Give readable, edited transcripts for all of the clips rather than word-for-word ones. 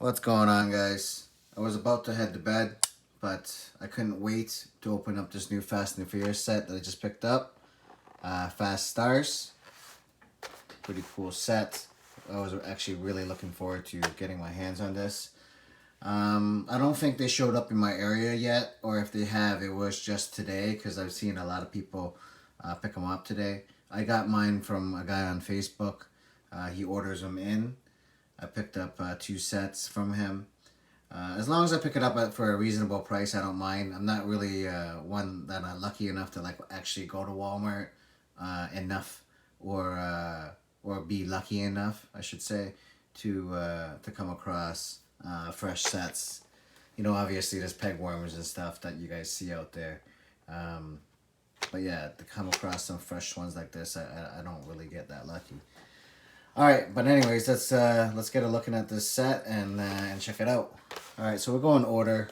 What's going on, guys? I was about to head to bed, but I couldn't wait to open up this new Fast and Furious set that I just picked up. Fast Stars. Pretty cool set. I was actually really looking forward to getting my hands on this. I don't think they showed up in my area yet, or if they have, it was just today because I've seen a lot of people pick them up today. I got mine from a guy on Facebook. He orders them in. I picked up two sets from him. As long as I pick it up for a reasonable price, I don't mind. I'm not really one that I'm lucky enough to like actually go to Walmart enough, or be lucky enough, I should say, to come across fresh sets. You know, obviously there's pegworms and stuff that you guys see out there. Um, but yeah, to come across some fresh ones like this, I don't really get that lucky. All right, but anyways, let's get a looking at this set and check it out. All right, so we'll go in order,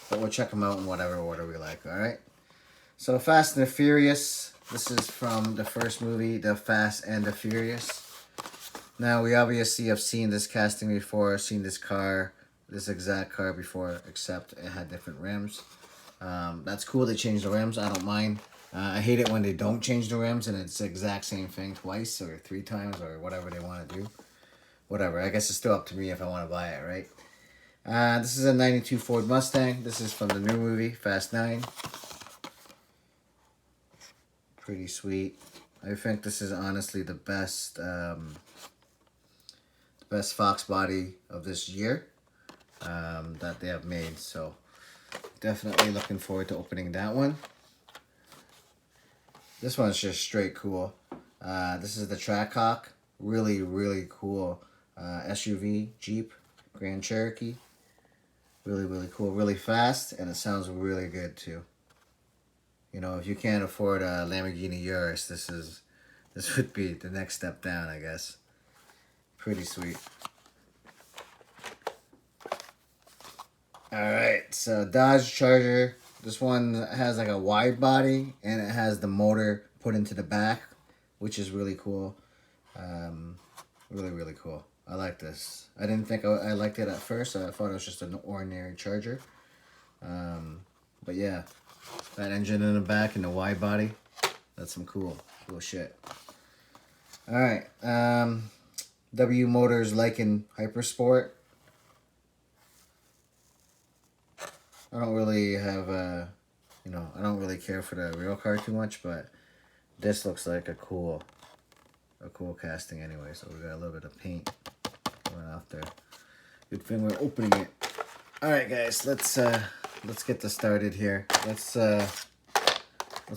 but we'll check them out in whatever order we like. All right. So Fast and the Furious. This is from the first movie, The Fast and the Furious. Now we obviously have seen this casting before, seen this car, this exact car before, except it had different rims. That's cool. They changed the rims. I don't mind. I hate it when they don't change the rims and it's the exact same thing twice or three times or whatever they want to do. Whatever. I guess it's still up to me if I want to buy it, right? This is a 92 Ford Mustang. This is from the new movie, Fast 9. Pretty sweet. I think this is honestly the best Fox body of this year that they have made. So definitely looking forward to opening that one. This one's just straight cool. This is the Trackhawk. Really, really cool SUV Jeep Grand Cherokee. Really, really cool. Really fast, and it sounds really good too. You know, if you can't afford a Lamborghini Urus, this would be the next step down, I guess. Pretty sweet. All right, so Dodge Charger. This one has like a wide body, and it has the motor put into the back, which is really cool. Really, really cool. I like this. I didn't think I liked it at first. I thought it was just an ordinary Charger. But yeah, that engine in the back and the wide body, that's some cool shit. All right, W Motors Lycan Hypersport. I don't really have I don't really care for the real car too much, but this looks like a cool casting anyway. So we got a little bit of paint going off there. Good thing we're opening it. All right, guys, let's get this started here. Let's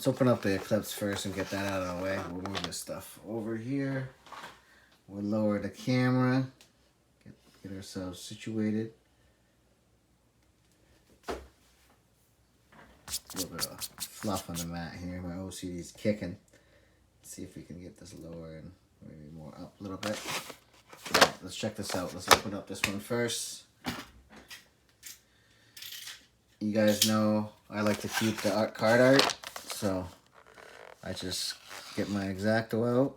open up the Eclipse first and get that out of the way. We'll move this stuff over here. We'll lower the camera. Get ourselves situated. A little bit of fluff on the mat here. My OCD is kicking. Let's see if we can get this lower and maybe more up a little bit. Right, let's check this out. Let's open up this one first. You guys know I like to keep the card art, so I just get my X-Acto out.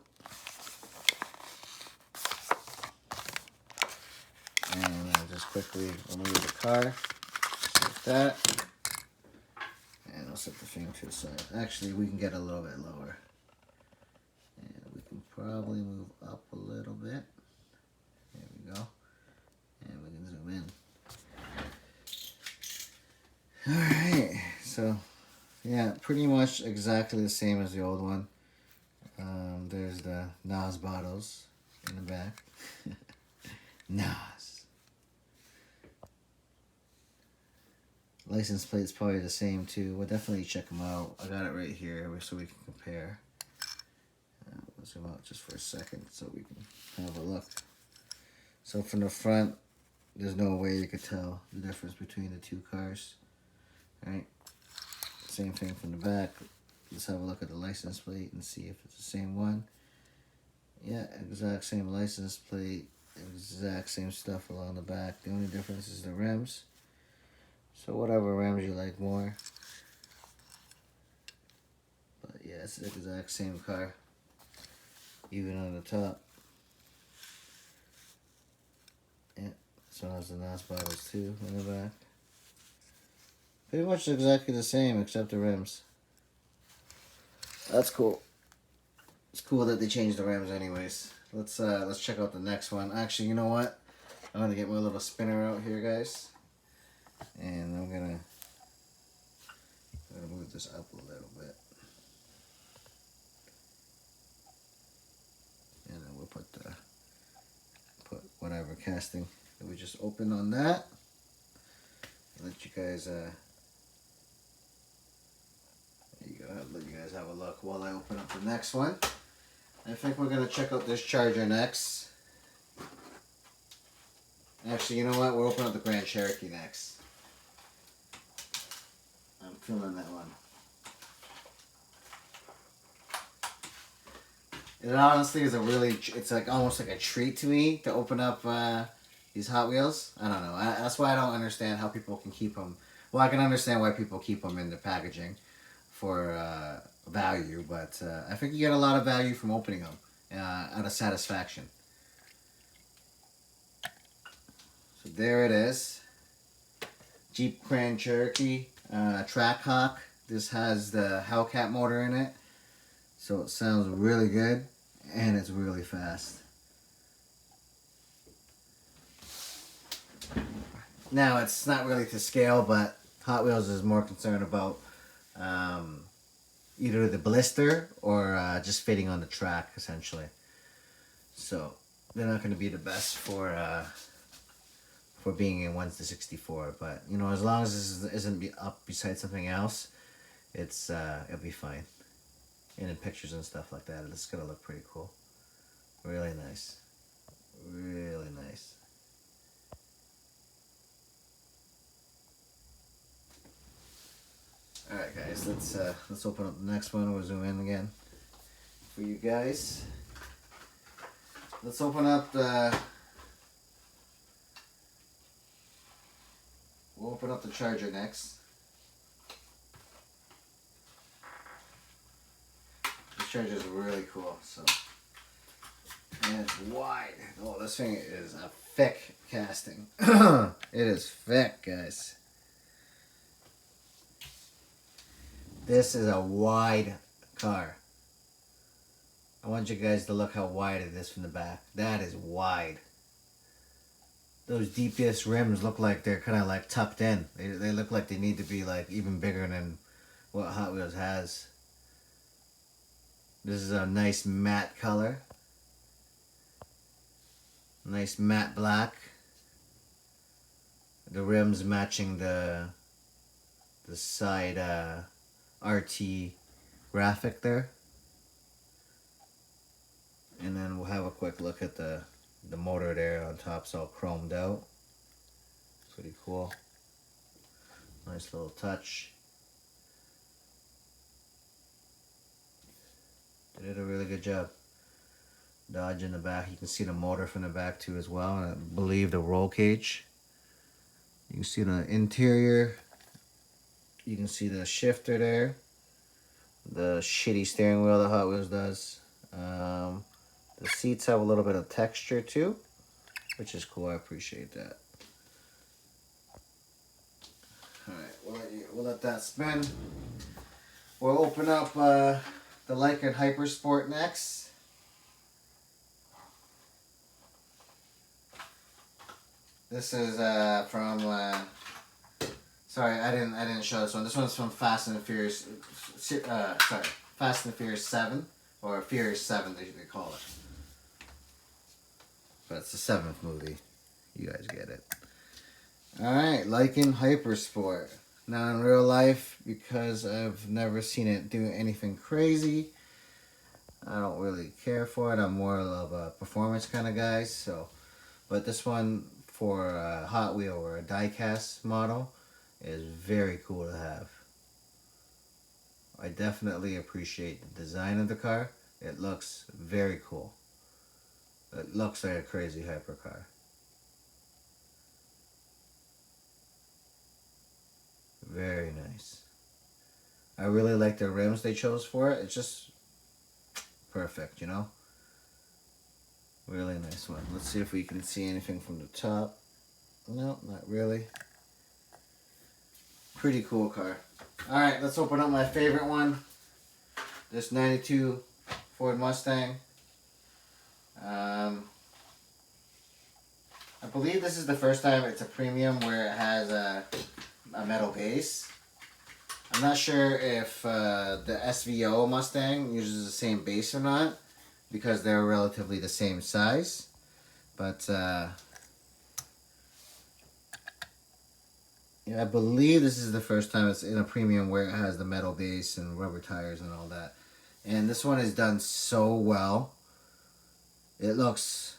And I just quickly remove the car, just like that. And I'll set the thing to the side. Actually, we can get a little bit lower. And we can probably move up a little bit. There we go. And we can zoom in. Alright, so yeah, pretty much exactly the same as the old one. There's the Nas bottles in the back. Nas. License plate's probably the same too. We'll definitely check them out. I got it right here so we can compare. Let's zoom out just for a second so we can have a look. So from the front, there's no way you could tell the difference between the two cars. Right? Same thing from the back. Let's have a look at the license plate and see if it's the same one. Yeah, exact same license plate, exact same stuff along the back. The only difference is the rims. So whatever rims you like more. But yeah, it's the exact same car. Even on the top. Yeah, This one has the NOS bottles too in the back. Pretty much exactly the same except the rims. That's cool. It's cool that they changed the rims anyways. Let's check out the next one. Actually, you know what? I'm gonna get my little spinner out here, guys. And I'm gonna move this up a little bit. And then we'll put whatever casting that we just opened on that. Let you guys there you go. Let you guys have a look while I open up the next one. I think we're gonna check out this charger next. Actually, you know what? We'll open up the Grand Cherokee next. I'm feeling that one. It honestly is it's like almost like a treat to me to open up these Hot Wheels. I don't know. That's why I don't understand how people can keep them. Well, I can understand why people keep them in the packaging for value, but I think you get a lot of value from opening them out of satisfaction. So there it is. Jeep Grand Cherokee Trackhawk. This has the Hellcat motor in it. So it sounds really good and it's really fast. Now it's not really to scale, but Hot Wheels is more concerned about either the blister or just fitting on the track essentially. So they're not going to be the best for being in 1/64, but you know, as long as this isn't up beside something else, it'll be fine. And in pictures and stuff like that, it's gonna look pretty cool. Really nice. Really nice. Alright guys, let's open up the next one. We'll zoom in again for you guys. Let's open up we'll open up the charger next. This charger is really cool, so. And it's wide. Oh, this thing is a thick casting. It is thick, guys. This is a wide car. I want you guys to look how wide it is from the back. That is wide. Those DPS rims look like they're kind of like tucked in. They look like they need to be like even bigger than what Hot Wheels has. This is a nice matte color. Nice matte black. The rims matching the side RT graphic there. And then we'll have a quick look at the motor there on top. It's all chromed out. Pretty cool. Nice little touch. They did a really good job. Dodge in the back. You can see the motor from the back too as well. And I believe the roll cage. You can see the interior. You can see the shifter there. The shitty steering wheel that Hot Wheels does. The seats have a little bit of texture too, which is cool. I appreciate that. Alright, we'll let that spin. We'll open up the Lycan Hypersport next. This is from sorry, I didn't show this one. This one's from Fast and Furious Fast and Furious 7 or Furious 7 they call it. But it's the 7th movie. You guys get it. Alright, Lycan Hypersport. Now in real life, because I've never seen it do anything crazy, I don't really care for it. I'm more of a performance kind of guy. So, but this one for a Hot Wheel or a diecast model is very cool to have. I definitely appreciate the design of the car. It looks very cool. It looks like a crazy hypercar. Very nice. I really like the rims they chose for it. It's just perfect, you know? Really nice one. Let's see if we can see anything from the top. No, not really. Pretty cool car. Alright, let's open up my favorite one. This 92 Ford Mustang. I believe this is the first time it's a premium where it has a metal base. I'm not sure if the SVO Mustang uses the same base or not, because they're relatively the same size. But yeah, I believe this is the first time it's in a premium where it has the metal base and rubber tires and all that. And this one is done so well. It looks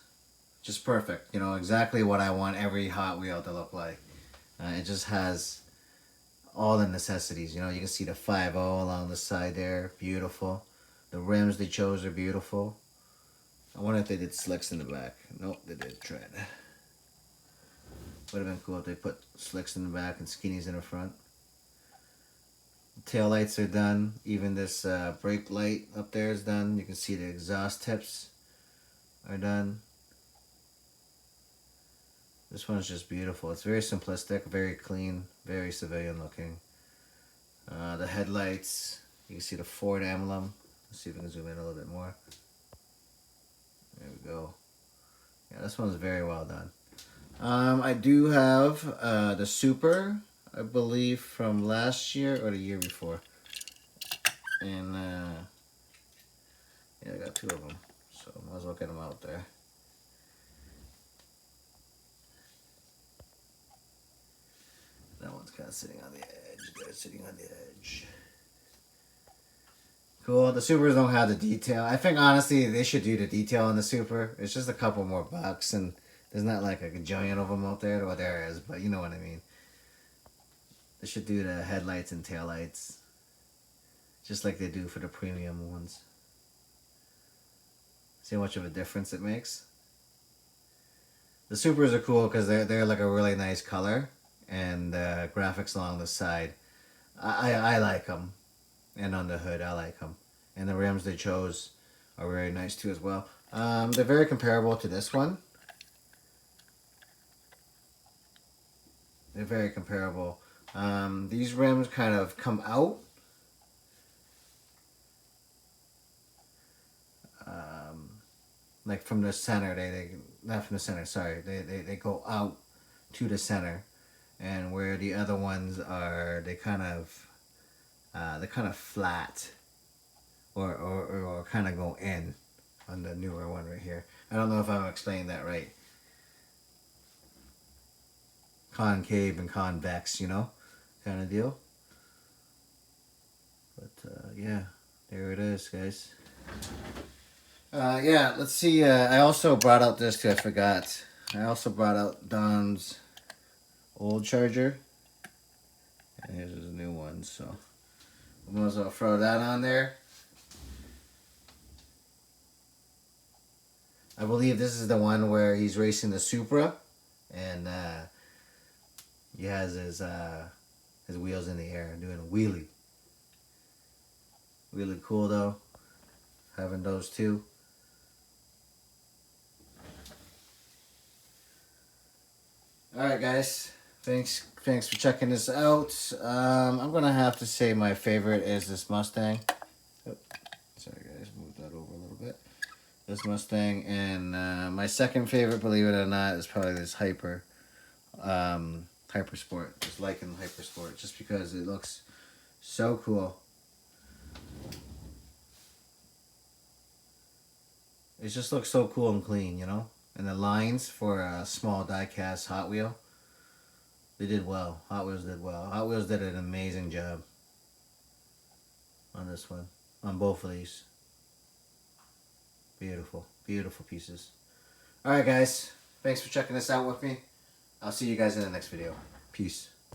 just perfect. You know, exactly what I want every Hot Wheel to look like. It just has all the necessities. You know, you can see the 5.0 along the side there. Beautiful. The rims they chose are beautiful. I wonder if they did slicks in the back. Nope, they did tread. Would have been cool if they put slicks in the back and skinnies in the front. Tail lights are done. Even this brake light up there is done. You can see the exhaust tips are done. This one's just beautiful. It's very simplistic, very clean, very civilian looking. The headlights, you can see the Ford emblem. Let's see if we can zoom in a little bit more. There we go. Yeah, this one's very well done. I do have the Super, I believe from last year or the year before. And yeah, I got two of them. So might as well get them out there. That one's kind of sitting on the edge. They're sitting on the edge. Cool. The Supers don't have the detail. I think honestly they should do the detail on the Super. It's just a couple more bucks, and there's not like a gajillion of them out there. Well, there is, but you know what I mean. They should do the headlights and taillights, just like they do for the premium ones. See how much of a difference it makes? The Supers are cool because they're like a really nice color, and graphics along the side. I like them. And on the hood, I like them. And the rims they chose are very nice too as well. They're very comparable to this one. They're very comparable. These rims kind of come out. Like from the center. They not from the center, sorry. They go out to the center. And where the other ones are, they're kind of flat. Or kind of go in on the newer one right here. I don't know if I'm explaining that right. Concave and convex, you know, kind of deal. But yeah, there it is, guys. Yeah, let's see. I also brought out this too. I forgot. I also brought out Don's old charger. And here's his new one, so I might as well throw that on there. I believe this is the one where he's racing the Supra, and he has his wheels in the air doing a wheelie. Really cool though, having those two. Alright guys, thanks for checking this out. I'm gonna have to say my favorite is this Mustang. Oh, sorry guys, move that over a little bit. This Mustang, and my second favorite, believe it or not, is probably this Hyper Sport. Just liking Hyper Sport just because it looks so cool. It just looks so cool and clean, you know? And the lines for a small die-cast Hot Wheel, they did well. Hot Wheels did well. Hot Wheels did an amazing job on this one. On both of these. Beautiful. Beautiful pieces. Alright guys, thanks for checking this out with me. I'll see you guys in the next video. Peace.